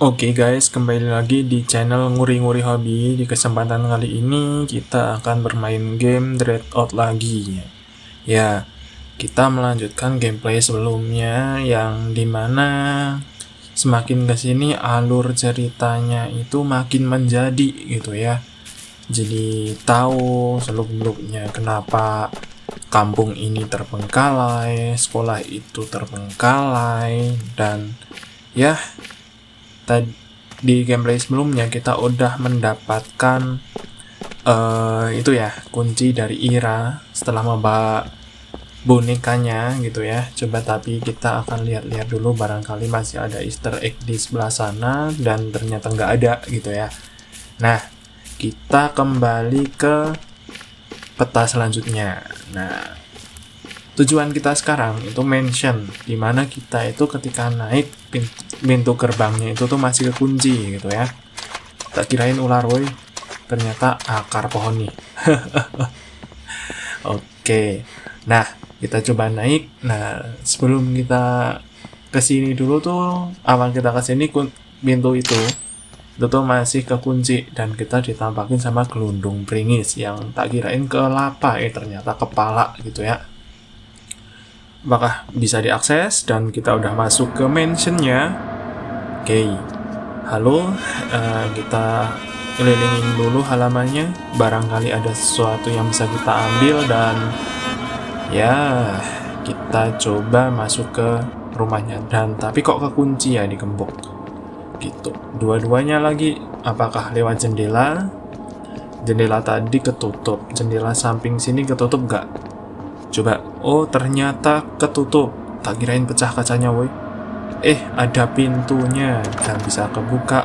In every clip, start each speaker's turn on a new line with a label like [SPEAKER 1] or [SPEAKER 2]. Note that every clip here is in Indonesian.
[SPEAKER 1] Oke guys, kembali lagi di channel Nguri-Nguri Hobi. Di kesempatan kali ini kita akan bermain game Dreadout lagi. Ya, kita melanjutkan gameplay sebelumnya yang dimana semakin kesini alur ceritanya itu makin menjadi gitu ya. Jadi tahu seluk-beluknya kenapa kampung ini terbengkalai, sekolah itu terbengkalai, dan ya di gameplay sebelumnya kita udah mendapatkan itu ya, kunci dari Ira setelah membawa bonekanya gitu ya. Coba tapi kita akan lihat-lihat dulu, barangkali masih ada easter egg di sebelah sana, dan ternyata nggak ada gitu ya. Nah, kita kembali ke peta selanjutnya. Nah, tujuan kita sekarang itu mansion, dimana kita itu ketika naik pintu gerbangnya itu tuh masih kekunci gitu ya. Tak kirain ular woi, ternyata akar pohon nih. Oke, nah kita coba naik. Nah, sebelum kita kesini dulu tuh, awal kita kesini pintu itu tuh masih kekunci, dan kita ditampakin sama gelundung pringis yang tak kirain kelapa, ternyata kepala gitu ya. Apakah bisa diakses? Dan kita udah masuk ke mansionnya. Oke, halo, kita kelilingin dulu halamannya, barangkali ada sesuatu yang bisa kita ambil, dan ya kita coba masuk ke rumahnya. Dan tapi kok kekunci ya, digembok gitu. Dua-duanya lagi. Apakah lewat jendela? Jendela tadi ketutup, jendela samping sini ketutup gak? Coba. Oh, ternyata ketutup. Tak kirain pecah kacanya woi. Ada pintunya dan bisa kebuka.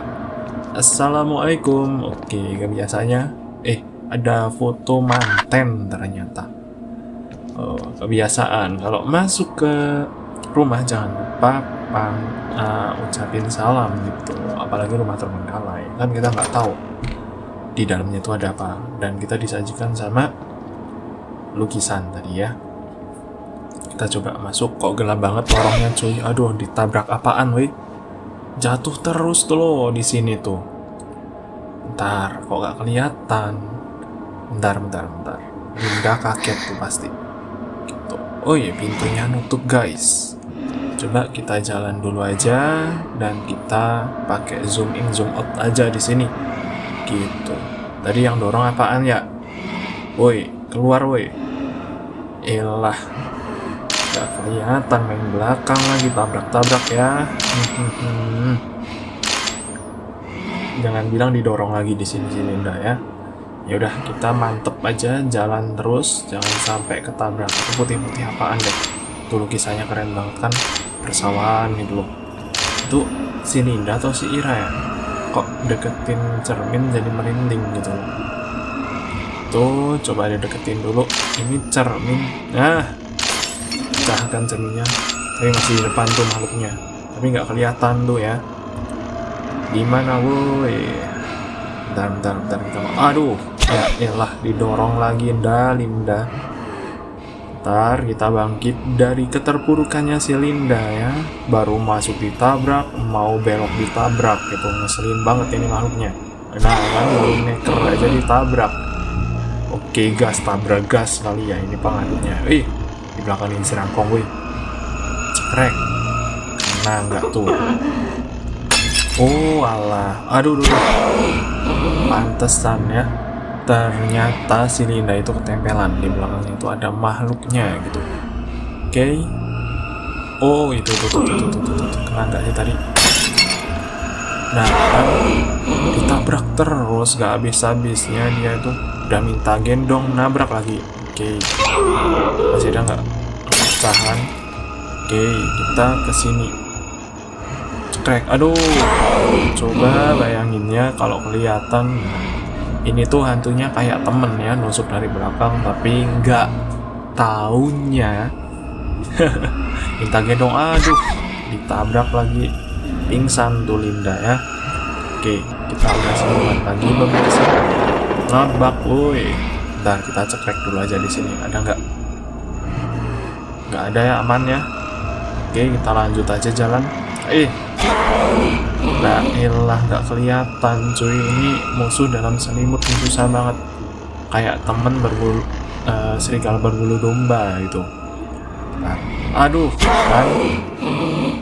[SPEAKER 1] Assalamualaikum. Oke, kebiasaannya. Ada foto manten ternyata. Kebiasaan kalau masuk ke rumah jangan lupa ucapin salam gitu. Apalagi rumah terbengkalai, kan kita nggak tahu di dalamnya itu ada apa. Dan kita disajikan sama lukisan tadi ya. Kita coba masuk. Kok gelap banget lorongnya cuy. Aduh, ditabrak apaan woi. Jatuh terus tuh loh di sini tuh. Bentar, kok gak kelihatan. Bentar. Linda kaget tuh pasti. Gitu. Oh iya, pintunya nutup guys. Coba kita jalan dulu aja, dan kita pakai zoom in zoom out aja di sini. Gitu. Tadi yang dorong apaan ya? Woi, keluar woi. Elah, gak kelihatan, main belakang lagi, tabrak ya. Jangan bilang didorong lagi di sini Linda ya. Ya udah, kita mantep aja, jalan terus, jangan sampai ketabrak. Itu putih-putih apaan deh? Tuh lukisannya keren banget kan, persawahan gitu loh. Itu si Linda atau si Ira ya? Kok deketin cermin jadi merinding gitu loh. Tuh, coba deketin dulu. Ini cermin. Nah, pecahkan cerminnya. Tapi masih di depan tuh makhluknya. Tapi nggak kelihatan tuh ya. Gimana woi? Bentar kita mau. Aduh, ya lah, didorong lagi Linda. Ntar kita bangkit dari keterpurukannya si Linda ya. Baru masuk ditabrak, mau belok ditabrak gitu. Ngeselin banget ini makhluknya. Nah kan, baru neker aja ditabrak. Oke, tabrak gas kali ya ini pengaruhnya. Di belakang ini serangkong woi. Cekrek. Kena nggak tuh? Oh alah, aduh. Pantesan ya. Ternyata si Linda itu ketempelan, di belakangnya itu ada makhluknya gitu. Oke. Oh itu tuh. Kena nggak sih tadi? Nah kan, ditabrak terus gak habis-habisnya dia itu. Udah minta gendong, nabrak lagi. Oke. Masih ada nggak pecahan? Oke, kita kesini. Cekrek. Aduh. Coba bayangin ya kalau kelihatan. Ini tuh hantunya kayak temen ya, nusuk dari belakang, tapi nggak taunya minta gendong. Aduh, ditabrak lagi, pingsan tuh Linda ya. Oke, kita udah selamat lagi pemirsa. Nabrak, woi. Bentar, kita cekrek dulu aja di sini. Ada nggak? Nggak ada ya, aman ya. Oke, kita lanjut aja jalan. Nah, elah nggak kelihatan cuy, ini musuh dalam selimut susah banget. Kayak temen berbulu serigala berbulu domba gitu. Nah, aduh, kan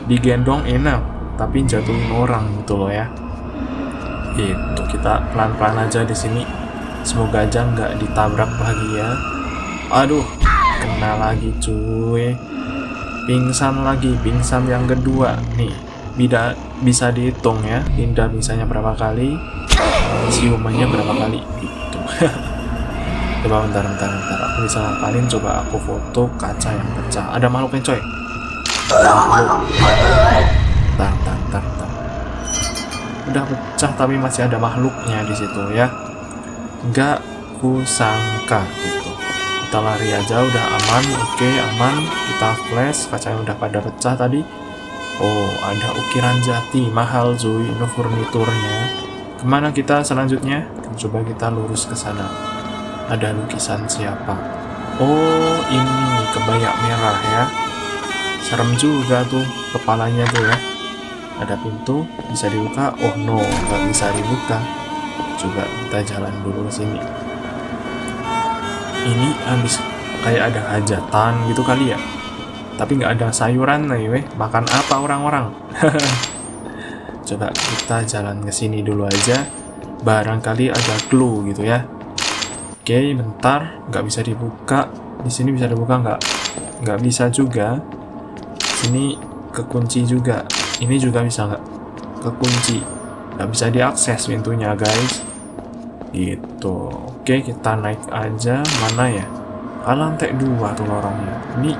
[SPEAKER 1] digendong enak, tapi jatuhin orang gitu loh ya. Itu kita pelan-pelan aja di sini. Semoga aja nggak ditabrak lagi ya. Aduh, kena lagi cuy. Pingsan lagi, pingsan yang kedua nih. Bisa dihitung ya, Linda pingsannya berapa kali, siumannya berapa kali gitu. Coba bentar, aku bisa ngapalin. Coba aku foto kaca yang pecah. Ada makhluknya coy. Bentar. Udah pecah tapi masih ada makhluknya di situ ya. Nggak kusangka gitu. Kita lari aja, udah aman. Oke, aman. Kita flash, kacanya udah pada pecah tadi. Oh, ada ukiran jati, mahal cuy, ini furniturnya. Kemana kita selanjutnya? Coba kita lurus ke sana. Ada lukisan siapa? Oh, ini kebaya merah ya. Serem juga tuh kepalanya tuh ya. Ada pintu, bisa dibuka. Oh no, nggak bisa dibuka. Coba kita jalan dulu ke sini. Ini habis kayak ada hajatan gitu kali ya. Tapi nggak ada sayuran nih, weh. Makan apa orang-orang? Coba kita jalan ke sini dulu aja. Barangkali ada clue gitu ya. Oke, bentar. Nggak bisa dibuka. Di sini bisa dibuka nggak? Nggak bisa juga. Sini kekunci juga. Ini juga bisa nggak? Kekunci. Nggak bisa diakses pintunya, guys. Gitu. Oke, kita naik aja. Mana ya? Lantai 2 tuh lorongnya. Ini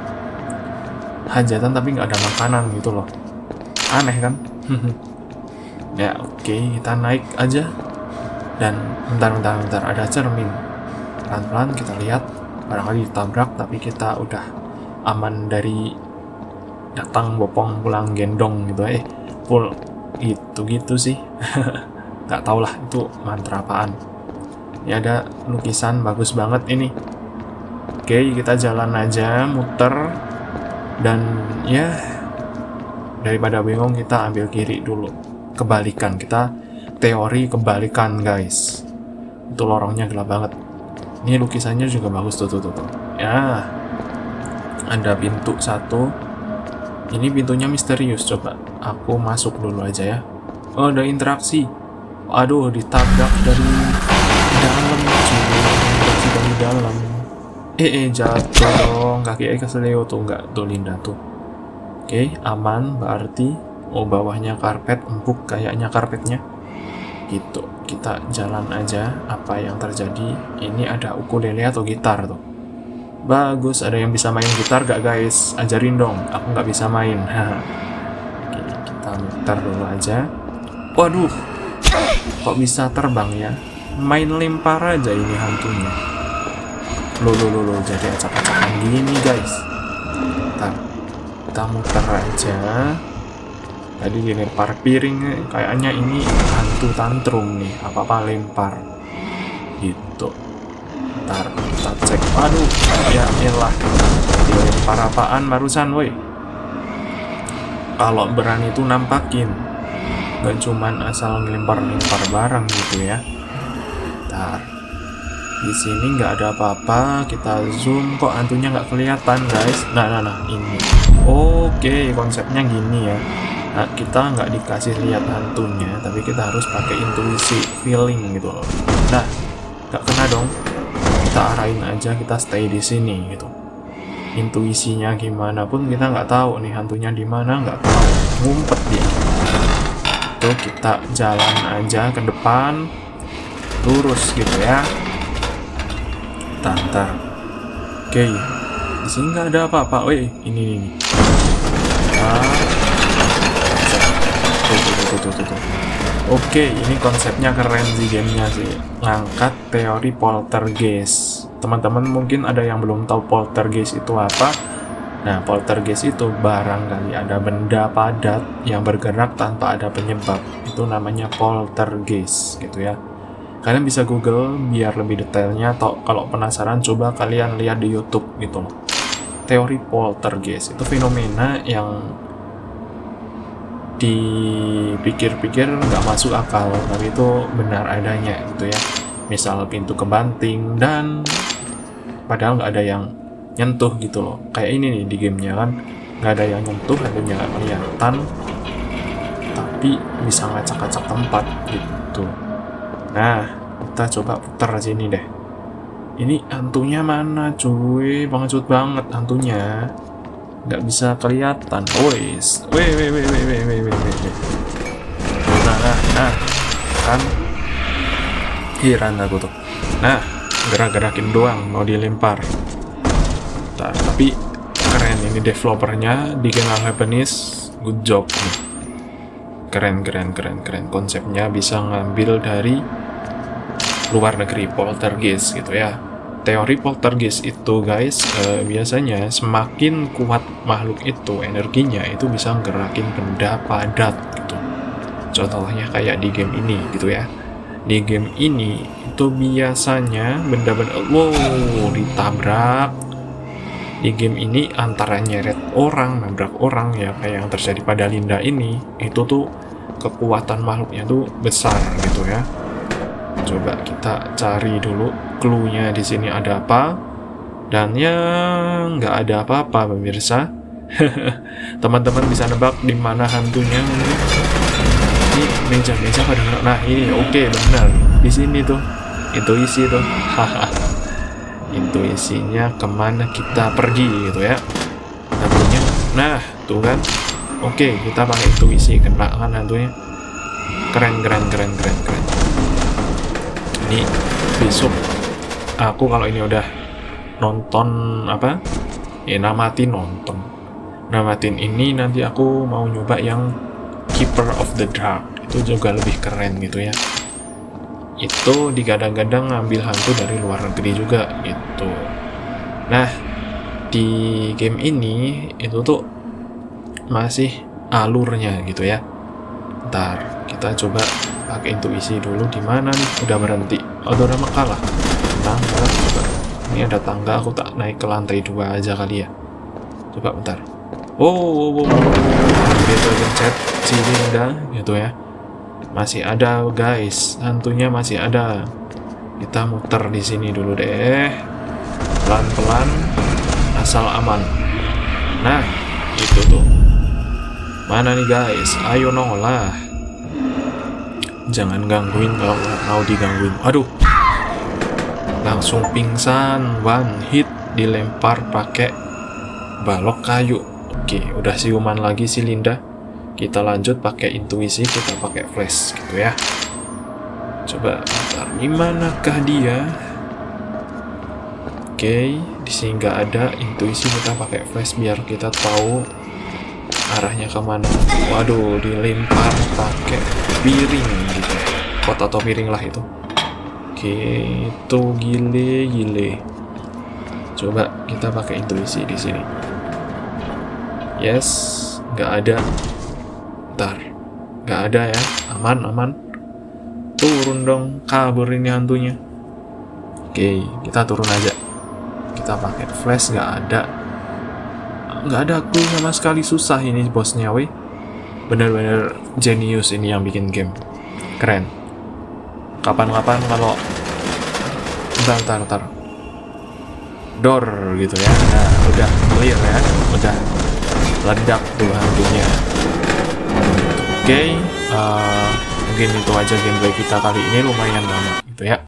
[SPEAKER 1] hajatan tapi nggak ada makanan gitu loh. Aneh kan? Ya, oke, kita naik aja. Dan bentar. Ada cermin. Pelan-pelan kita lihat. Barangkali ditabrak, tapi kita udah aman dari datang bopong pulang gendong gitu. Full gitu sih. Nggak tau lah itu mantra apaan. Ya, ada lukisan bagus banget ini. Oke, kita jalan aja, muter. Dan ya, daripada bingung kita ambil kiri dulu. Kebalikan, kita teori kebalikan guys. Itu lorongnya gelap banget. Ini lukisannya juga bagus tuh. Ya, ada pintu satu. Ini pintunya misterius. Coba aku masuk dulu aja ya. Oh, ada interaksi. Aduh, ditabrak dari dalam cuy. Interaksi dari dalam. Jatuh dong. Kaki keseleo tuh. Enggak, tuh Linda tuh. Oke, aman berarti. Oh, bawahnya karpet. Empuk kayaknya karpetnya. Gitu. Kita jalan aja. Apa yang terjadi. Ini ada ukulele atau gitar tuh. Bagus, ada yang bisa main gitar gak guys? Ajarin dong, aku gak bisa main. Oke, kita muter dulu aja. Waduh, kok bisa terbang ya? Main lempar aja ini hantunya. Loh, jadi acak-acakan gini guys. Bentar, kita muter aja. Tadi dilempar piring, kayaknya ini hantu tantrum nih. Apa-apa lempar. Gitu. Ntar kita cek. Aduh, ya elah. Dilempar apaan barusan woi. Kalau berani tuh nampakin. Gak cuman asal ngelempar-lempar barang gitu ya. Ntar di sini nggak ada apa-apa. Kita zoom, kok hantunya nggak kelihatan guys. Nah ini. Oke, konsepnya gini ya. Nah, kita nggak dikasih lihat hantunya, tapi kita harus pakai intuisi, feeling gitu loh. Nah, nggak kena dong. Kita arahin aja, kita stay di sini gitu. Intuisinya gimana pun kita nggak tahu nih hantunya di mana, nggak tahu. Ngumpet dia. Tuh, kita jalan aja ke depan, lurus gitu ya. Tantar. Oke, di sini nggak ada apa-apa. Woi, ini. Tuh. Oke, ini konsepnya keren sih gamenya sih. Ngangkat teori poltergeist. Teman-teman mungkin ada yang belum tahu poltergeist itu apa. Nah, poltergeist itu barangkali ada benda padat yang bergerak tanpa ada penyebab. Itu namanya poltergeist gitu ya. Kalian bisa Google biar lebih detailnya, atau kalau penasaran coba kalian lihat di YouTube gitu loh. Teori poltergeist itu fenomena yang dipikir-pikir nggak masuk akal, tapi itu benar adanya gitu ya. Misal pintu kebanting dan padahal nggak ada yang nyentuh gitu loh. Kayak ini nih di gamenya kan, nggak ada yang nyentuh, hantunya nggak kelihatan, tapi bisa ngacak-ngacak tempat gitu. Nah, kita coba putar sini deh. Ini hantunya mana cuy? Pengecut banget hantunya. Nggak bisa kelihatan. Wes. Weh. Nah. Kan. Heran aku tuh. Nah, gerak-gerakin doang mau dilempar. Bentar, tapi keren ini developernya bikin Japanese. Good job. Keren. Konsepnya bisa ngambil dari luar negeri, poltergeist gitu ya. Teori poltergeist itu guys, biasanya semakin kuat makhluk itu, energinya itu bisa gerakin benda padat gitu. Contohnya kayak di game ini gitu ya. Di game ini itu biasanya benda-benda ditabrak. Di game ini antara nyeret orang, nabrak orang ya, kayak yang terjadi pada Linda ini, itu tuh kekuatan makhluknya tuh besar gitu ya. Coba kita cari dulu clue-nya di sini ada apa, dan ya nggak ada apa-apa pemirsa. Teman-teman bisa nebak di mana hantunya. Ini meja pada nah ini oke, benar di sini tuh intuisi tuh. Intuisinya kemana kita pergi gitu ya hantunya. Nah tuh kan, oke kita pakai intuisi, kena kan hantunya. Keren. Ini besok aku kalau ini udah nonton namatin ini, nanti aku mau nyoba yang Keeper of the Dark, itu juga lebih keren gitu ya. Itu digadang-gadang ngambil hantu dari luar negeri juga gitu. Nah di game ini itu tuh masih alurnya gitu ya. Ntar kita coba pakai intuisi dulu. Di mana nih? Udah berhenti. Udah kalah. Tangga. Coba. Ini ada tangga. Aku tak naik ke lantai 2 aja kali ya. Coba bentar. Gitu pencet si Linda gitu ya. Masih ada guys. Hantunya masih ada. Kita muter di sini dulu deh. Pelan-pelan. Asal aman. Nah, itu tuh. Mana nih guys? Ayo nongol. Jangan gangguin kalau nggak mau digangguin. Aduh, langsung pingsan, one hit, dilempar pakai balok kayu. Oke, udah siuman lagi si Linda. Kita lanjut pakai intuisi, kita pakai flash gitu ya. Coba bentar, dimanakah dia? Oke, di sini nggak ada. Intuisi kita pakai flash biar kita tahu arahnya kemana. Waduh, dilempar pakai piring gitu, pot atau piring lah itu. Oke, itu gile. Coba kita pakai intuisi di sini. Yes, nggak ada. Bentar, nggak ada ya. Aman. Turun dong, kabur ini hantunya. Oke, kita turun aja. Kita pakai flash, nggak ada clue sama sekali. Susah ini bosnya weh. Bener-bener genius ini yang bikin game. Keren. Kapan-kapan kalau bentar. Door gitu ya. Nah, udah clear ya. Udah ledak tuh hantunya. Oke, mungkin itu aja gameplay kita kali ini, lumayan lama gitu ya.